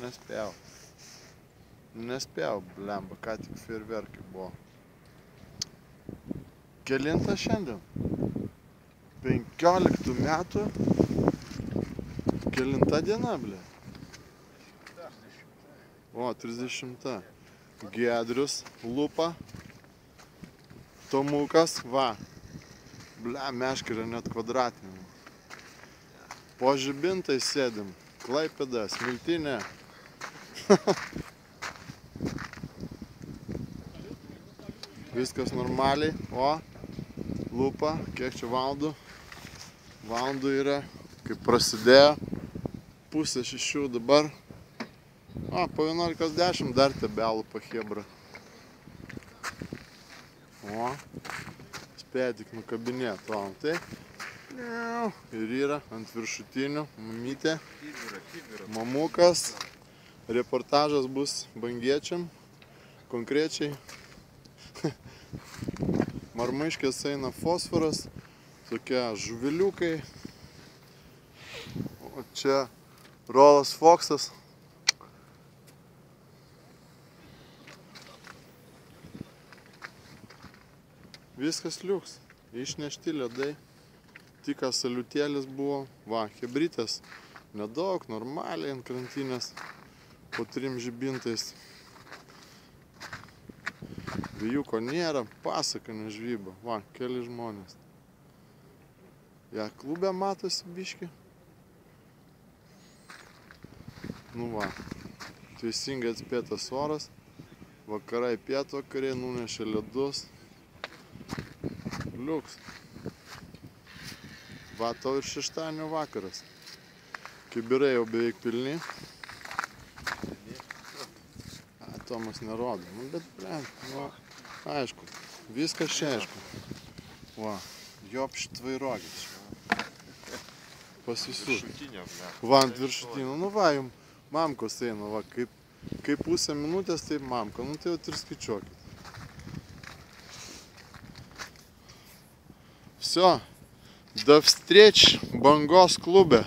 nespėjau. Nespėjau, blemba, ką tik fejerverkai buvo. Kelinta šiandien? 15 metų? Kelinta diena, ble? O, 30. Giedrius, lupa. Tomukas, va. Ble, meškerė net kvadratinė. Po žibintai sėdim. Klaipėda, Smiltynė. Viskas normaliai. O, lupa, kiek čia valandų? Valandų yra, kaip prasidėjo. Pusė 6 dabar. O, po 11:10 dar tebelupa chebra. O, spėja tik nukabinėt. O, tai. Ir yra ant viršutinių, mamytė, mamukas. Reportažas bus bangiečiam, konkrečiai. Marmaiškės eina fosforas, tokie žuviliukai. O čia Rolas Foksas. Viskas liuks, išnešti ledai. Tik saliutėlis buvo, va, hebrytės nedaug, normaliai ant krantinės, po 3 žibintais. Vėjuko nėra, pasakanė žvyba, va, keli žmonės. Ja, klube matosi biški. Nu va, teisingai atspėtas oras, vakarai pietvakariai nunešė ledus. Liuks. Va, tau ir šeštadienio vakaras. Kibirai jau beveik pilni. Tomas nerodo. Nu, bet, nu, aišku. Viskas čia aišku. Va, jopšt vairogis. Pas visur. Va, ant viršutinio. Nu, va, jums mamkos eina. Va, kaip pusę minutės, taip mamka. Nu, tai jau ir skaičiuokit. Все. До встреч в Бангос клубе.